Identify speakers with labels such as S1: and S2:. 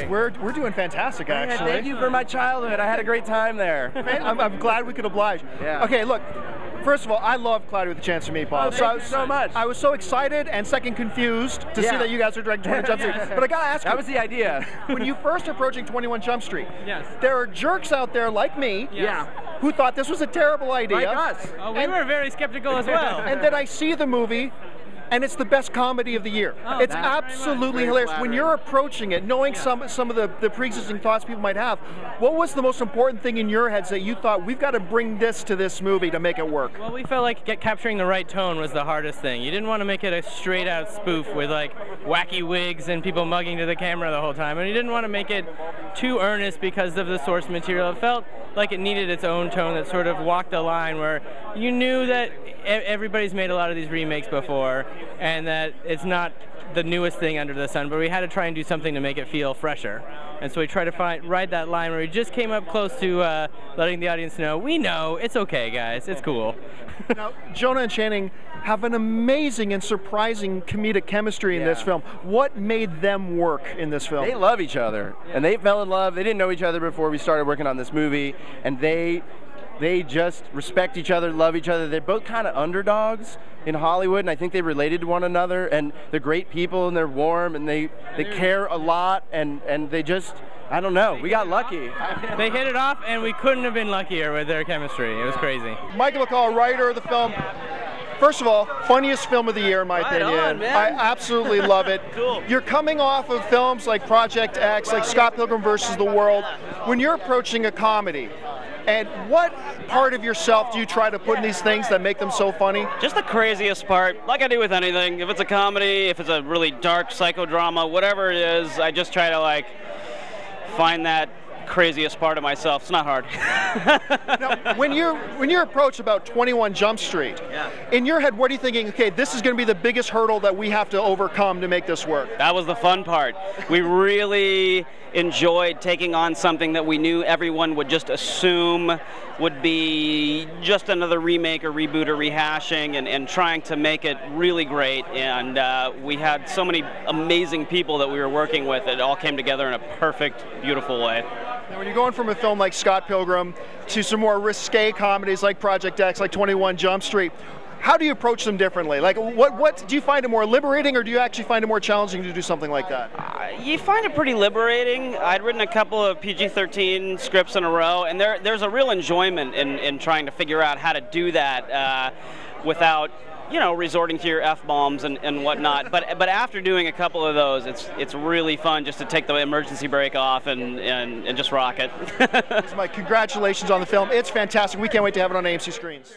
S1: doing?
S2: We're doing fantastic, actually.
S1: Thank you for my childhood. I had a great time there.
S2: I'm glad we could oblige.
S1: Yeah.
S2: Okay, look. First of all, I love Cloudy with a Chance of Meatballs.
S1: Oh, thank you so much.
S2: I was so excited and second confused to see that you guys are directing 21 Jump Street. But I gotta ask you.
S1: That was the idea.
S2: When you first approaching 21 Jump Street,
S3: yes,
S2: there are jerks out there like me
S3: yes,
S2: who thought this was a terrible idea.
S1: Like us.
S3: we were very skeptical as well.
S2: And then I see the movie, and it's the best comedy of the year.
S3: Oh,
S2: it's
S3: thank you very
S2: absolutely
S1: much.
S2: hilarious.
S1: Very
S2: When you're approaching it, knowing some of the pre-existing thoughts people might have, what was the most important thing in your heads that you thought, we've got to bring this to this movie to make it work?
S3: Well, we felt like capturing the right tone was the hardest thing. You didn't want to make it a straight-out spoof with like wacky wigs and people mugging to the camera the whole time, and you didn't want to make it too earnest because of the source material. It felt like it needed its own tone that sort of walked the line where you knew that everybody's made a lot of these remakes before and that it's not the newest thing under the sun, but we had to try and do something to make it feel fresher. And so we tried to ride that line where we just came up close to letting the audience know, we know, it's okay guys, it's cool.
S2: Now, Jonah and Channing have an amazing and surprising comedic chemistry in this film. What made them work in this film?
S1: They love each other, and they fell in love. They didn't know each other before we started working on this movie, and they just respect each other, love each other. They're both kind of underdogs in Hollywood, and I think they related to one another, and they're great people, and they're warm, and they care a lot, and they just, I don't know, we got lucky.
S3: They hit it off, and we couldn't have been luckier with their chemistry. It was crazy.
S2: Michael McCall, writer of the film. First of all, funniest film of the year, in my opinion.
S1: On, man.
S2: I absolutely love it.
S1: Cool.
S2: You're coming off of films like Project X, like Scott Pilgrim vs. the World. When you're approaching a comedy, and what part of yourself do you try to put in these things that make them so funny?
S4: Just the craziest part, like I do with anything. If it's a comedy, if it's a really dark psychodrama, whatever it is, I just try to like find that craziest part of myself. It's not hard.
S2: Now, when you approach about 21 Jump Street, in your head, what are you thinking, okay, this is going to be the biggest hurdle that we have to overcome to make this work?
S4: That was the fun part. We really enjoyed taking on something that we knew everyone would just assume would be just another remake or reboot or rehashing, and trying to make it really great. And we had so many amazing people that we were working with. It all came together in a perfect, beautiful way.
S2: Now, when you're going from a film like Scott Pilgrim to some more risque comedies like Project X, like 21 Jump Street, how do you approach them differently? Like, what do you find it more liberating, or do you actually find it more challenging to do something like that?
S4: You find it pretty liberating. I'd written a couple of PG-13 scripts in a row, and there's a real enjoyment in trying to figure out how to do that without, you know, resorting to your F-bombs and whatnot. But after doing a couple of those, it's really fun just to take the emergency brake off and just rock it.
S2: Mike, congratulations on the film. It's fantastic. We can't wait to have it on AMC screens.